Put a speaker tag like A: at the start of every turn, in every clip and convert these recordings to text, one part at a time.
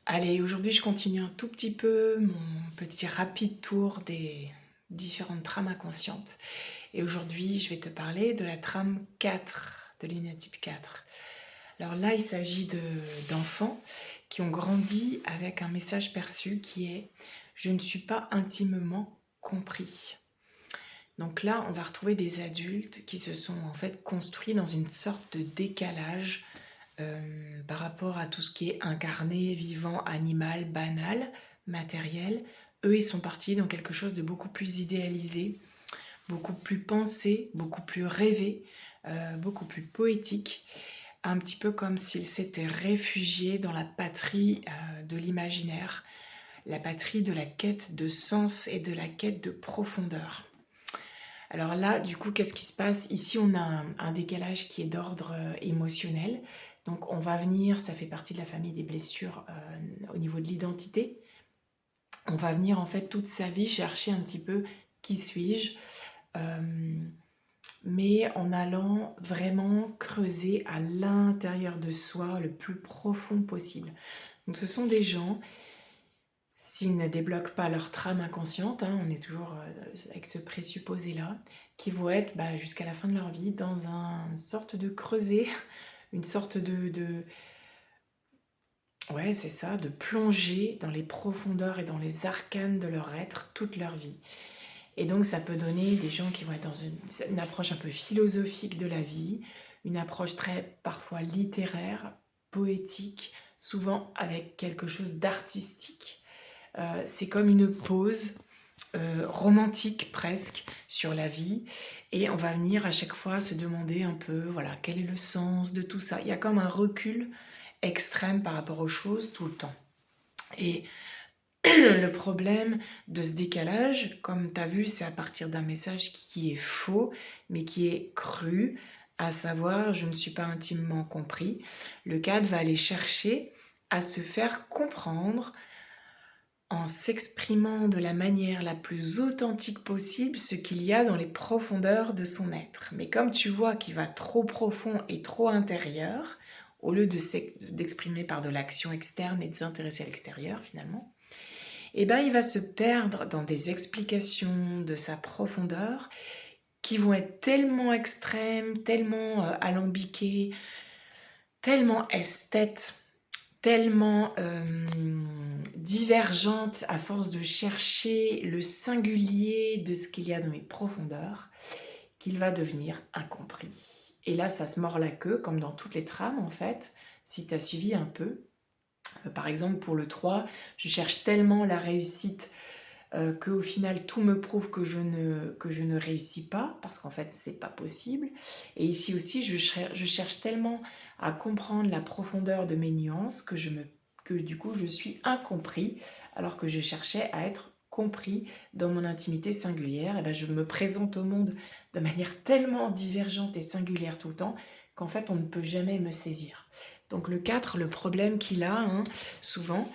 A: Allez, aujourd'hui je continue un tout petit peu mon petit rapide tour des différentes trames inconscientes. Et aujourd'hui je vais te parler de la trame 4 de l'énéatype 4. Alors là il s'agit d'enfants qui ont grandi avec un message perçu qui est «Je ne suis pas intimement compris». Donc là on va retrouver des adultes qui se sont en fait construits dans une sorte de décalage par rapport à tout ce qui est incarné, vivant, animal, banal, matériel. Eux, ils sont partis dans quelque chose de beaucoup plus idéalisé, beaucoup plus pensé, beaucoup plus rêvé, beaucoup plus poétique, un petit peu comme s'ils s'étaient réfugiés dans la patrie de l'imaginaire, la patrie de la quête de sens et de la quête de profondeur. Alors là, du coup, qu'est-ce qui se passe? Ici, on a un décalage qui est d'ordre émotionnel. Donc, on va venir, ça fait partie de la famille des blessures au niveau de l'identité. On va venir, en fait, toute sa vie chercher un petit peu qui suis-je, euh, mais en allant vraiment creuser à l'intérieur de soi le plus profond possible. Donc, ce sont des gens s'ils ne débloquent pas leur trame inconsciente, hein, on est toujours avec ce présupposé-là, qui vont être jusqu'à la fin de leur vie dans une sorte de creuset, une sorte ouais, c'est ça, de plonger dans les profondeurs et dans les arcanes de leur être toute leur vie. Et donc ça peut donner des gens qui vont être dans une approche un peu philosophique de la vie, une approche très parfois littéraire, poétique, souvent avec quelque chose d'artistique. C'est comme une pause romantique presque sur la vie et on va venir à chaque fois se demander un peu voilà quel est le sens de tout ça. Il y a comme un recul extrême par rapport aux choses tout le temps. Et le problème de ce décalage, comme tu as vu, c'est à partir d'un message qui est faux mais qui est cru, à savoir je ne suis pas intimement compris. Le cadre va aller chercher à se faire comprendre en s'exprimant de la manière la plus authentique possible ce qu'il y a dans les profondeurs de son être. Mais comme tu vois qu'il va trop profond et trop intérieur, au lieu d'exprimer par de l'action externe et de s'intéresser à l'extérieur finalement, eh ben, il va se perdre dans des explications de sa profondeur qui vont être tellement extrêmes, tellement alambiquées, tellement esthètes, tellement divergente à force de chercher le singulier de ce qu'il y a dans mes profondeurs, qu'il va devenir incompris. Et là, ça se mord la queue, comme dans toutes les trames en fait, si tu as suivi un peu. Par exemple, pour le 3, je cherche tellement la réussite qu'au final tout me prouve que je ne réussis pas, parce qu'en fait c'est pas possible. Et ici aussi je cherche tellement à comprendre la profondeur de mes nuances que du coup je suis incompris, alors que je cherchais à être compris dans mon intimité singulière. Et ben je me présente au monde de manière tellement divergente et singulière tout le temps qu'en fait on ne peut jamais me saisir. Donc le 4, le problème qu'il a souvent,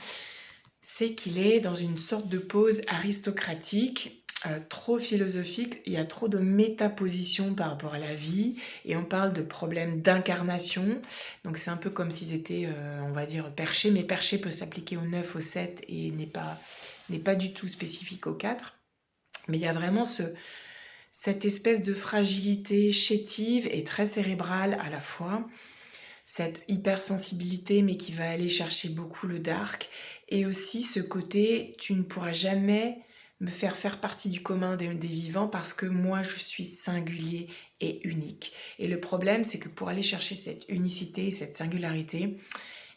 A: c'est qu'il est dans une sorte de pose aristocratique, trop philosophique, il y a trop de métaposition par rapport à la vie, et on parle de problèmes d'incarnation, donc c'est un peu comme s'ils étaient, on va dire, perchés, mais perché peut s'appliquer au 9, au 7, et n'est pas du tout spécifique au 4, mais il y a vraiment cette espèce de fragilité chétive et très cérébrale à la fois, cette hypersensibilité mais qui va aller chercher beaucoup le dark, et aussi ce côté tu ne pourras jamais me faire partie du commun des vivants parce que moi je suis singulier et unique. Et le problème c'est que pour aller chercher cette unicité, cette singularité,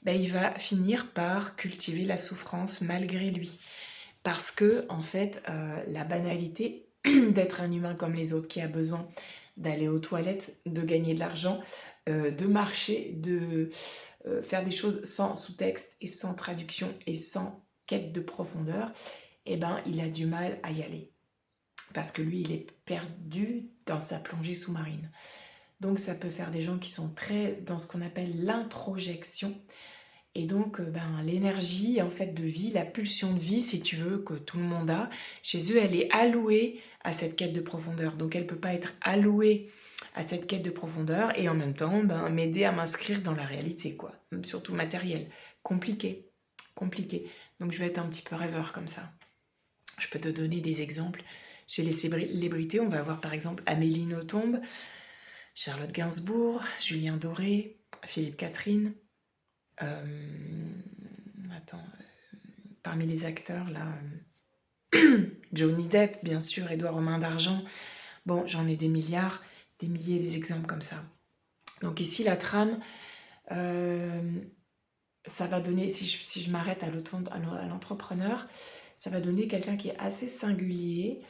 A: il va finir par cultiver la souffrance malgré lui. Parce que en fait la banalité d'être un humain comme les autres qui a besoin d'aller aux toilettes, de gagner de l'argent, de marcher, de faire des choses sans sous-texte et sans traduction et sans quête de profondeur, eh ben, il a du mal à y aller. Parce que lui, il est perdu dans sa plongée sous-marine. Donc ça peut faire des gens qui sont très dans ce qu'on appelle l'introjection. Et donc l'énergie en fait de vie, la pulsion de vie si tu veux que tout le monde a, chez eux elle est allouée à cette quête de profondeur. Donc elle ne peut pas être allouée à cette quête de profondeur et en même temps m'aider à m'inscrire dans la réalité quoi, surtout matérielle, compliqué. compliqué. Donc je vais être un petit peu rêveur comme ça. Je peux te donner des exemples. Chez les célébrités, on va avoir par exemple Amélie Nothomb, Charlotte Gainsbourg, Julien Doré, Philippe Catherine. Attends, parmi les acteurs là, Johnny Depp, bien sûr, Édouard aux mains d'argent. Bon, j'en ai des milliards, des milliers des exemples comme ça. Donc ici, la trame, ça va donner, si je m'arrête à l'entrepreneur, ça va donner quelqu'un qui est assez singulier,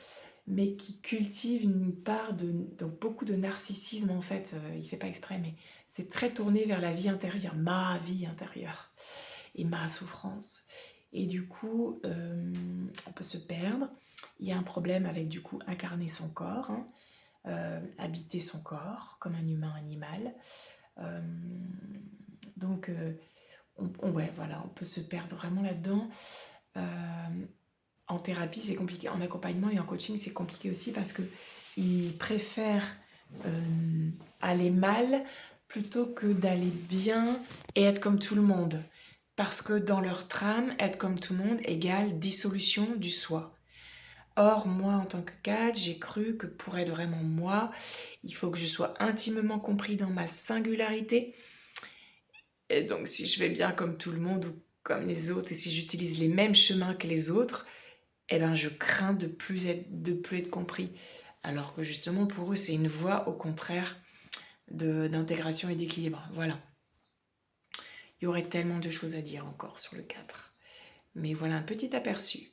A: mais qui cultive une part donc beaucoup de narcissisme en fait. Il ne fait pas exprès, mais c'est très tourné vers la vie intérieure, ma vie intérieure et ma souffrance. Et du coup, on peut se perdre. Il y a un problème avec du coup incarner son corps, habiter son corps comme un humain animal. Donc, ouais, voilà, on peut se perdre vraiment là-dedans. En thérapie, c'est compliqué. En accompagnement et en coaching, c'est compliqué aussi parce qu'ils préfèrent aller mal plutôt que d'aller bien et être comme tout le monde. Parce que dans leur trame, être comme tout le monde égale dissolution du soi. Or, moi, en tant que cadre, j'ai cru que pour être vraiment moi, il faut que je sois intimement compris dans ma singularité. Et donc, si je vais bien comme tout le monde ou comme les autres, et si j'utilise les mêmes chemins que les autres, eh ben, je crains de plus être compris. Alors que justement, pour eux, c'est une voie, au contraire, d'intégration et d'équilibre. Voilà. Il y aurait tellement de choses à dire encore sur le 4. Mais voilà un petit aperçu.